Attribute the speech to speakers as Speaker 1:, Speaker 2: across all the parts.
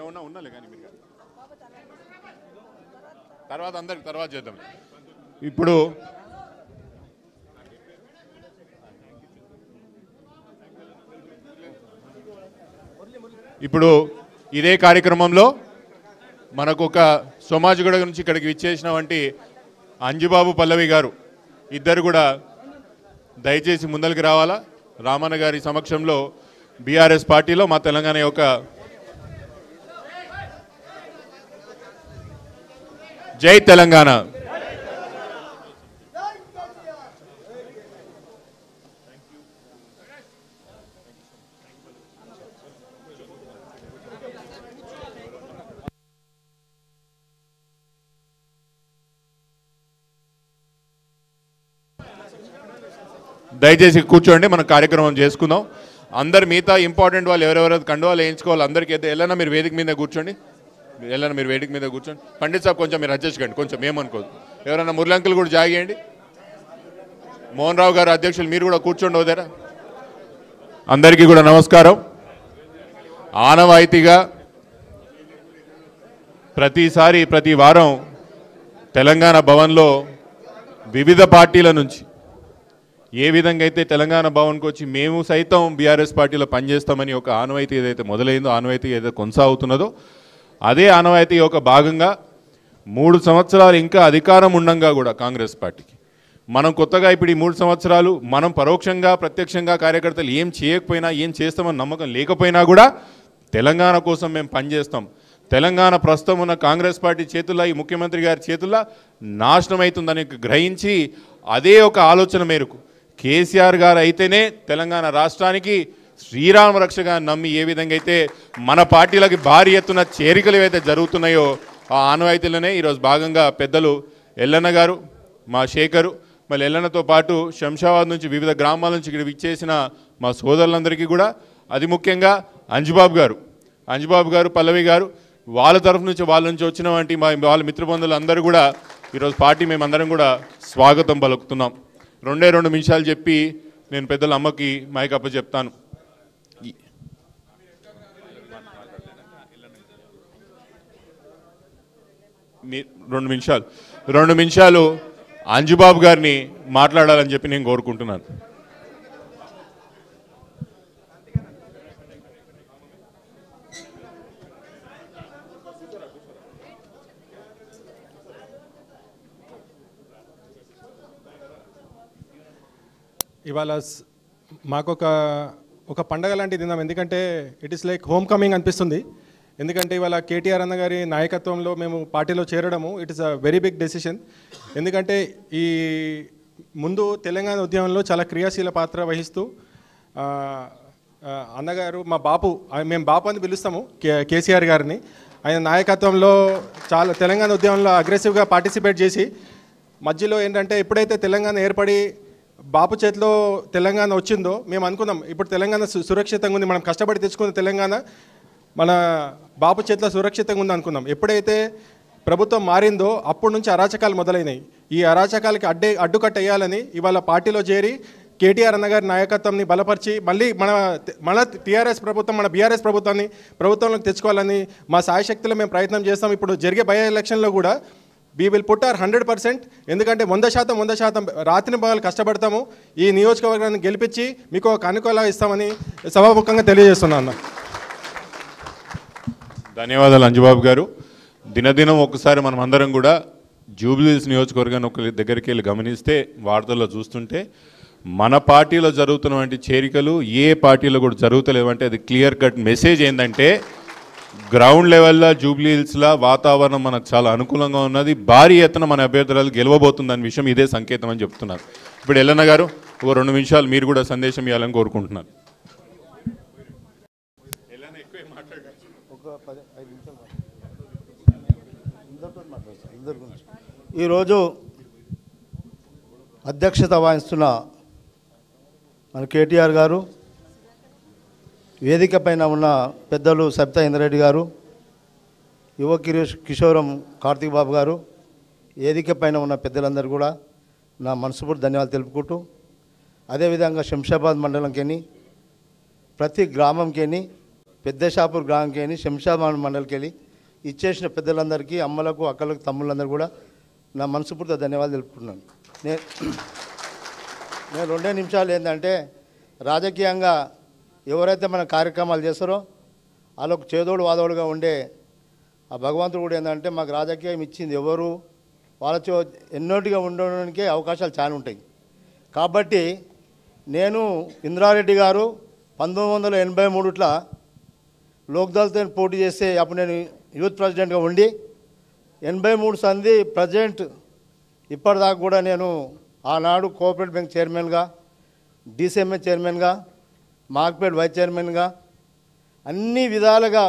Speaker 1: ఏమన్నా ఉన్నాలే కానీ మీరు తర్వాత అందరికి తర్వాత చేద్దాం. ఇప్పుడు ఇదే కార్యక్రమంలో మనకు ఒక సోమాజిగూడ నుంచి ఇక్కడికి విచ్చేసిన వంటి అంజుబాబు పల్లవి గారు ఇద్దరు కూడా దయచేసి ముందరికి రావాలా. రామన్న గారి సమక్షంలో బీఆర్ఎస్ పార్టీలో మా తెలంగాణ యొక్క జై తెలంగాణ. దయచేసి కూర్చోండి, మన కార్యక్రమం చేసుకుందాం. అందరు మిగతా ఇంపార్టెంట్ వాళ్ళు ఎవరెవరు కండువాలు వేయించుకోవాలి అందరికీ అయితే వెళ్ళనా మీరు వేదిక మీద కూర్చోండి. వెళ్ళనా మీరు వేదిక మీద కూర్చోండి. పండిత్ సాబ్ కొంచెం మీరు అడ్జస్ట్ కండి, కొంచెం ఏమనుకోదు. ఎవరైనా మురళంకులు కూడా జాగేయండి. మోహన్ రావు గారు అధ్యక్షులు మీరు కూడా కూర్చోండి వదేరా. అందరికీ కూడా నమస్కారం. ఆనవాయితీగా ప్రతిసారి ప్రతి వారం తెలంగాణ భవన్లో వివిధ పార్టీల నుంచి ఏ విధంగా అయితే తెలంగాణ భవన్కి వచ్చి మేము సైతం బీఆర్ఎస్ పార్టీలో పనిచేస్తామని ఒక ఆనవాయితీ ఏదైతే మొదలైందో, ఆనవాయితీ ఏదైతే కొనసాగుతున్నదో అదే ఆనవాయితీ ఒక భాగంగా 3 సంవత్సరాలు ఇంకా అధికారం ఉండంగా కూడా కాంగ్రెస్ పార్టీకి మనం కొత్తగా ఇప్పుడు ఈ 3 సంవత్సరాలు మనం పరోక్షంగా ప్రత్యక్షంగా కార్యకర్తలు ఏం చేయకపోయినా ఏం చేస్తామని నమ్మకం లేకపోయినా కూడా తెలంగాణ కోసం మేము పనిచేస్తాం. తెలంగాణ ప్రస్తుతం ఉన్న కాంగ్రెస్ పార్టీ చేతుల్లో ఈ ముఖ్యమంత్రి గారి చేతుల్లో నాశనం అవుతుందని గ్రహించి అదే ఒక ఆలోచన మేరకు కేసీఆర్ గారు అయితేనే తెలంగాణ రాష్ట్రానికి శ్రీరామ రక్షగా నమ్మి ఏ విధంగా అయితే మన పార్టీలకి భారీ ఎత్తున చేరికలు ఏవైతే జరుగుతున్నాయో ఆ ఆనవాయితీలోనే ఈరోజు భాగంగా పెద్దలు ఎల్లన్న గారు, మా శేఖరు, మళ్ళీ ఎల్లన్నతో పాటు శంషాబాద్ నుంచి వివిధ గ్రామాల నుంచి ఇక్కడ విచ్చేసిన మా సోదరులందరికీ కూడా, అది ముఖ్యంగా అంజుబాబు గారు పల్లవి గారు వాళ్ళ తరఫు నుంచి వాళ్ళ నుంచి వచ్చిన వంటి వాళ్ళ మిత్రబంధువులు అందరూ కూడా ఈరోజు పార్టీ మేమందరం కూడా స్వాగతం పలుకుతున్నాం. 2 నిమిషాలు చెప్పి నేను పెద్దల అమ్మకి మైక్ అప్ప చెప్తాను. 2 నిమిషాలు అంజుబాబు గారిని మాట్లాడాలని చెప్పి నేను కోరుకుంటున్నాను.
Speaker 2: ఇవాళ మాకు ఒక పండగ లాంటి దినం, ఎందుకంటే it is like home coming అనిపిస్తుంది. ఎందుకంటే ఇవాళ కేటీఆర్ అన్న గారి నాయకత్వంలో మేము పార్టీలో చేరడము it is a very big decision. ఎందుకంటే ఈ ముందు తెలంగాణ ఉద్యమంలో చాలా క్రియాశీల పాత్ర వహిస్తూ అన్నగారు మేము బాపు అని పిలుస్తాము కేసీఆర్ గారిని, ఆయన నాయకత్వంలో చాలా తెలంగాణ ఉద్యమంలో అగ్రెసివ్గా పార్టిసిపేట్ చేసి మధ్యలో ఏంటంటే ఎప్పుడైతే తెలంగాణ ఏర్పడి బాపు చేతిలో తెలంగాణ వచ్చిందో మేము అనుకున్నాం ఇప్పుడు తెలంగాణ సురక్షితంగా ఉంది, మనం కష్టపడి తెచ్చుకున్న తెలంగాణ మన బాపు చేతిలో సురక్షితంగా ఉంది అనుకున్నాం. ఎప్పుడైతే ప్రభుత్వం మారిందో అప్పటి నుంచి అరాచకాలు మొదలైనాయి. ఈ అరాచకాలకి అడ్డుకట్టేయాలని ఇవాళ పార్టీలో చేరి కేటీఆర్ అన్నగారి నాయకత్వాన్ని బలపరిచి మళ్ళీ మన టీఆర్ఎస్ ప్రభుత్వం మన బీఆర్ఎస్ ప్రభుత్వంలోకి తెచ్చుకోవాలని మా సాయశక్తిలో మేము ప్రయత్నం చేస్తాం. ఇప్పుడు జరిగే బై ఎలక్షన్లో కూడా వీ విల్ పుట్ ఆర్ 100%. ఎందుకంటే 100% రాత్రి పగలు కష్టపడతాము. ఈ నియోజకవర్గాన్ని గెలిపించి మీకు ఒక అనుకూలంగా ఇస్తామని సభాముఖంగా తెలియజేస్తున్నాను.
Speaker 1: ధన్యవాదాలు అంజుబాబు గారు. దినదినం ఒకసారి మనం అందరం కూడా జూబ్లీహిల్స్ నియోజకవర్గాన్ని ఒక దగ్గరికి వెళ్ళి గమనిస్తే వార్తల్లో చూస్తుంటే మన పార్టీలో జరుగుతున్నటువంటి చేరికలు ఏ పార్టీలో కూడా జరుగుతలేవంటే అది క్లియర్ కట్ మెసేజ్ ఏంటంటే గ్రౌండ్ లెవెల్లో జూబ్లీహిల్స్లో వాతావరణం మనకు చాలా అనుకూలంగా ఉన్నది, భారీ ఎత్తున మన అభ్యర్థులు గెలవబోతుందనే విషయం ఇదే సంకేతం అని చెప్తున్నారు. ఇప్పుడు ఎల్లన్న గారు ఒక 2 నిమిషాలు మీరు కూడా సందేశం ఇవ్వాలని కోరుకుంటున్నారు.
Speaker 3: ఈరోజు అధ్యక్షత వహిస్తున్న మన కేటీఆర్ గారు, వేదిక పైన ఉన్న పెద్దలు సబితా ఇంద్రెడ్డి గారు, యువ కిషోరం కార్తీక్ బాబు గారు, వేదిక పైన ఉన్న పెద్దలందరూ కూడా నా మనస్ఫూర్తి ధన్యవాదాలు తెలుపుకుంటూ, అదేవిధంగా శంషాబాద్ మండలంకెని ప్రతి గ్రామంకెని పెద్దషాపూర్ గ్రామంకి వెళ్ళి శంషాబాద్ మండలికి వెళ్ళి ఇచ్చేసిన పెద్దలందరికీ అమ్మలకు అక్కలకు తమ్ముళ్ళందరూ కూడా నా మనస్ఫూర్తిగా ధన్యవాదాలు తెలుపుతున్నాను. నేను 2 నిమిషాలు ఏంటంటే రాజకీయంగా ఎవరైతే మన కార్యక్రమాలు చేస్తారో వాళ్ళకు చేదోడు వాదోడుగా ఉండే ఆ భగవంతుడు కూడా ఏంటంటే మాకు రాజకీయం ఇచ్చింది ఎవరు వాళ్ళతో ఎన్నోటిగా ఉండడానికి అవకాశాలు చాలా ఉంటాయి. కాబట్టి నేను ఇంద్రారెడ్డి గారు 1983 లోక్దల్తో పోటీ చేస్తే అప్పుడు నేను యూత్ ప్రెసిడెంట్గా ఉండి 83 సంది ప్రజెంట్ ఇప్పటిదాకా కూడా నేను ఆనాడు కోఆపరేటివ్ బ్యాంక్ చైర్మన్గా, డిసిఎంఏ చైర్మన్గా, మార్క్పేట్ వైస్ చైర్మన్గా అన్ని విధాలుగా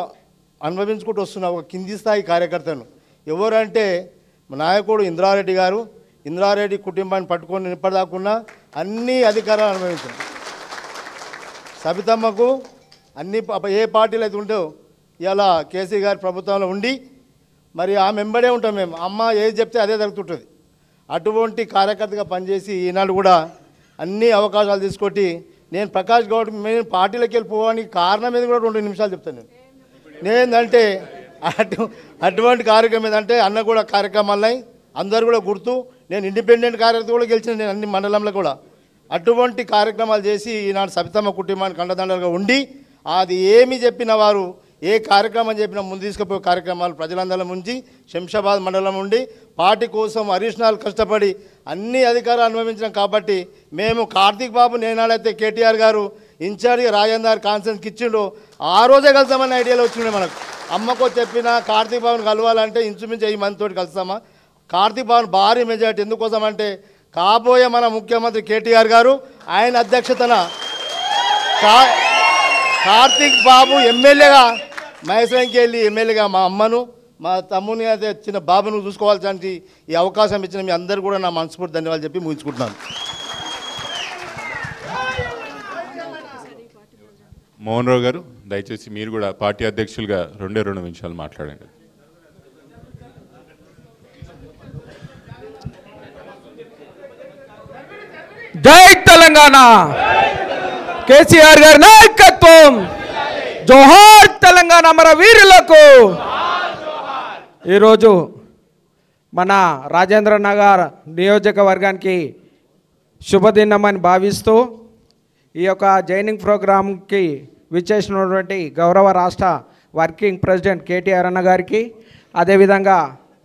Speaker 3: అనుభవించుకుంటూ వస్తున్న ఒక కింది స్థాయి కార్యకర్తను. ఎవరంటే మా నాయకుడు ఇంద్రారెడ్డి గారు. ఇంద్రారెడ్డి కుటుంబాన్ని పట్టుకొని ఇప్పటిదాకున్నా అన్ని అధికారాలు అనుభవించాను. సబితమ్మకు అన్ని ఏ పార్టీలు అయితే ఉంటో ఇలా కేసీ గారి ప్రభుత్వంలో ఉండి మరి ఆ మెంబడే ఉంటాం మేము. అమ్మ ఏది చెప్తే అదే జరుగుతుంటుంది. అటువంటి కార్యకర్తగా పనిచేసి ఈనాడు కూడా అన్ని అవకాశాలు తీసుకొట్టి నేను ప్రకాష్ గౌడ్ మేము పార్టీలోకి వెళ్ళిపోవడానికి కారణం మీద కూడా 2 నిమిషాలు చెప్తాను. నేనంటే అటువంటి కార్యక్రమం ఏదంటే అన్న కూడా కార్యక్రమాలు అందరూ కూడా గుర్తు. నేను ఇండిపెండెంట్ కార్యకర్త కూడా గెలిచిన నేను అన్ని మండలంలో కూడా అటువంటి కార్యక్రమాలు చేసి ఈనాడు సబితమ్మ కుటుంబానికి అండదండలుగా ఉండి అది ఏమి చెప్పిన వారు ఏ కార్యక్రమం చెప్పినా ముందు తీసుకుపోయే కార్యక్రమాలు ప్రజలందరం ఉంచి శంషాబాద్ మండలం ఉండి పార్టీ కోసం అరిషనల్ కష్టపడి అన్ని అధికారాలు అనుభవించినాం. కాబట్టి మేము కార్తీక్ బాబు నేనాడైతే కేటీఆర్ గారు ఇన్ఛార్జిగా రాజేందర్ కాన్ఫరెన్స్కి ఇచ్చిండో ఆ రోజే కలుస్తామని ఐడియాలో వచ్చిండే మనకు. అమ్మకో చెప్పిన కార్తీక్ బాబుని కలవాలంటే ఇంచుమించు 10 మందితోటి కలుస్తామా. కార్తీక్ బాబుని భారీ మెజార్టీ ఎందుకోసం అంటే కాబోయే మన ముఖ్యమంత్రి కేటీఆర్ గారు ఆయన అధ్యక్షతన కార్తీక్ బాబు ఎమ్మెల్యేగా మహేశ్వరంకి వెళ్ళి ఎమ్మెల్యేగా మా అమ్మను మా తమ్ముని అయితే చిన్న బాబును చూసుకోవాల్సి ఈ అవకాశం ఇచ్చిన మీ అందరూ కూడా నా మనస్ఫూర్తి ధన్యవాదాలు చెప్పి ముగించుకుంటున్నాను.
Speaker 1: మోహన్ రావు గారు దయచేసి మీరు కూడా పార్టీ అధ్యక్షులుగా 2 నిమిషాలు మాట్లాడండి.
Speaker 4: జై తెలంగాణ, కేసీఆర్ గారి నాయకత్వం, జోహార్ తెలంగాణ మన వీరులకు. ఈరోజు మన రాజేంద్ర నగర్ నియోజకవర్గానికి శుభదినమని భావిస్తూ ఈ యొక్క జైనింగ్ ప్రోగ్రాంకి విచ్చేసినటువంటి గౌరవ రాష్ట్ర వర్కింగ్ ప్రెసిడెంట్ కేటీఆర్ అన్న గారికి, అదేవిధంగా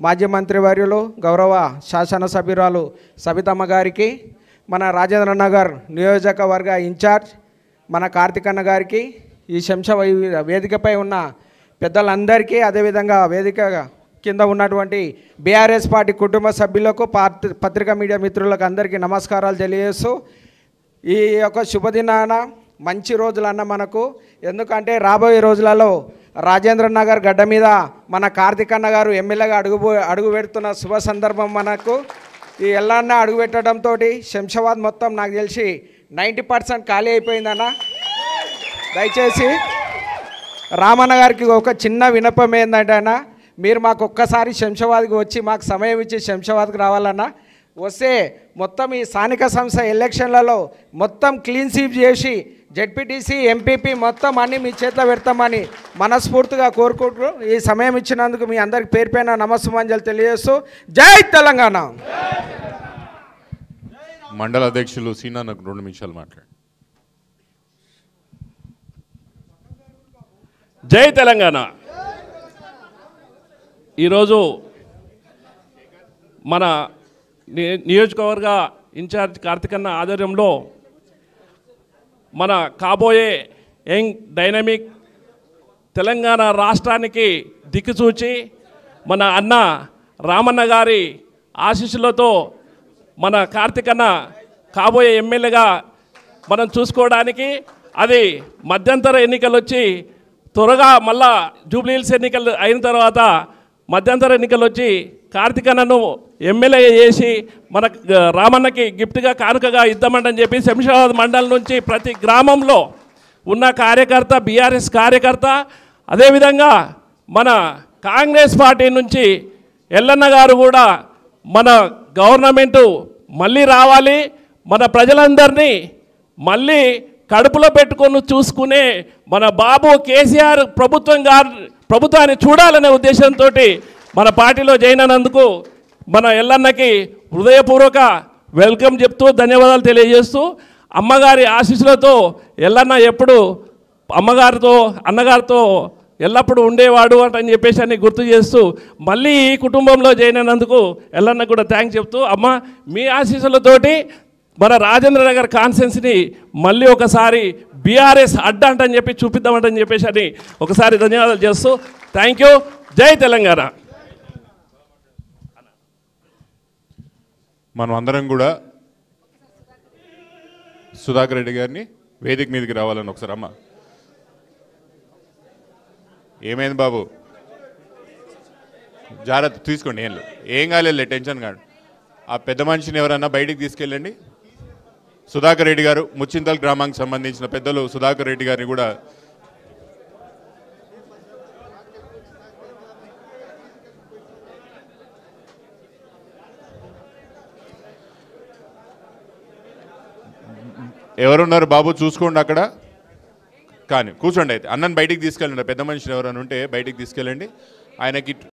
Speaker 4: మాజీ మంత్రివర్యులు గౌరవ శాసనసభ్యురాలు సబితమ్మ గారికి, మన రాజేంద్ర నగర్ నియోజకవర్గ ఇన్ఛార్జ్ మన కార్తిక్ అన్న గారికి, ఈ వేదికపై ఉన్న పెద్దలందరికీ, అదేవిధంగా వేదిక కింద ఉన్నటువంటి బీఆర్ఎస్ పార్టీ కుటుంబ సభ్యులకు, పత్రికా మీడియా మిత్రులకు అందరికీ నమస్కారాలు తెలియజేస్తూ ఈ యొక్క శుభదినాన మంచి రోజులన్న మనకు. ఎందుకంటే రాబోయే రోజులలో రాజేంద్ర నగర్ గడ్డ మీద మన కార్తిక్ అన్న గారు ఎమ్మెల్యేగా అడుగు పెడుతున్న శుభ సందర్భం మనకు. ఈ ఎల్లన్న అడుగు పెట్టడంతో శంషాబాద్ మొత్తం నాకు తెలిసి 90% ఖాళీ అయిపోయిందన్న. దయచేసి రామన్న గారికి ఒక చిన్న విన్నపం ఏంటంటే అన్న, మీరు మాకు ఒక్కసారి శంషాబాద్కి వచ్చి మాకు సమయం ఇచ్చి శంషాబాద్కి రావాలన్నా. వస్తే మొత్తం ఈ స్థానిక సంస్థ ఎలక్షన్లలో మొత్తం క్లీన్ స్వీప్ చేసి జెడ్పీటీసీ ఎంపీపీ మొత్తం అన్నీ మీ చేతిలో పెడతామని మనస్ఫూర్తిగా కోరుకుంటూ ఈ సమయం ఇచ్చినందుకు మీ అందరికి పేరుపైన నమస్సుమాంజలు తెలియజేస్తూ జై తెలంగాణ.
Speaker 1: మండల అధ్యక్షులు సీనా నాకు 2 నిమిషాలు మాట్లాడండి.
Speaker 5: జై తెలంగాణ. ఈరోజు మన నియోజకవర్గ ఇన్ఛార్జ్ కార్తికన్న ఆధ్వర్యంలో మన కాబోయే యంగ్ డైనమిక్ తెలంగాణ రాష్ట్రానికి దిక్కుచూచి మన అన్న రామన్న గారి ఆశీస్సులతో మన కార్తికన్న కాబోయే ఎమ్మెల్యేగా మనం చూసుకోవడానికి, అది మధ్యంతర ఎన్నికలు వచ్చి త్వరగా మళ్ళా జూబ్లీహిల్స్ ఎన్నికలు అయిన తర్వాత మధ్యంతర ఎన్నికలు వచ్చి కార్తికన్నను ఎమ్మెల్యే చేసి మన రామన్నకి గిఫ్ట్గా కానుకగా ఇద్దామంటని చెప్పి శంషాబాద్ మండలం నుంచి ప్రతి గ్రామంలో ఉన్న కార్యకర్త, బీఆర్ఎస్ కార్యకర్త, అదేవిధంగా మన కాంగ్రెస్ పార్టీ నుంచి ఎల్లన్న గారు కూడా మన గవర్నమెంటు మళ్ళీ రావాలి, మన ప్రజలందరినీ మళ్ళీ కడుపులో పెట్టుకొని చూసుకునే మన బాబు కేసీఆర్ ప్రభుత్వాన్ని చూడాలనే ఉద్దేశంతో మన పార్టీలో జాయిన్ అయినందుకు మన ఎల్లన్నకి హృదయపూర్వక వెల్కమ్ చెప్తూ ధన్యవాదాలు తెలియజేస్తూ అమ్మగారి ఆశీస్సులతో ఎల్లన్న ఎప్పుడు అమ్మగారితో అన్నగారితో ఎల్లప్పుడూ ఉండేవాడు అని చెప్పేసి అని గుర్తు చేస్తూ మళ్ళీ ఈ కుటుంబంలో జాయిన్ అయినందుకు ఎల్లన్న కూడా థ్యాంక్స్ చెప్తూ అమ్మ మీ ఆశీస్సులతోటి మన రాజేంద్ర నగర్ కాన్ఫరెన్స్ని మళ్ళీ ఒకసారి బీఆర్ఎస్ అడ్డంటని చెప్పి చూపిద్దామంటని చెప్పేసి అని ఒకసారి ధన్యవాదాలు చేస్తూ థ్యాంక్ యూ. జై తెలంగాణ.
Speaker 1: మనం అందరం కూడా సుధాకర్ రెడ్డి గారిని వేదిక మీదకి రావాలని ఒకసారి అమ్మ. ఏమైంది బాబు? జాగ్రత్త తీసుకోండి, ఏం కాలేదు, టెన్షన్ కాదు. ఆ పెద్ద మనిషిని ఎవరన్నా బయటికి తీసుకెళ్ళండి. సుధాకర్ రెడ్డి గారు ముచ్చింతల్ గ్రామానికి సంబంధించిన పెద్దలు సుధాకర్ రెడ్డి గారిని కూడా ఎవరున్నారు బాబు చూసుకోండి అక్కడ. కానీ కూర్చోండి, అయితే అన్నని బయటికి తీసుకెళ్ళండి. పెద్ద మనిషిని ఎవరైనా ఉంటే బయటికి తీసుకెళ్ళండి. ఆయనకి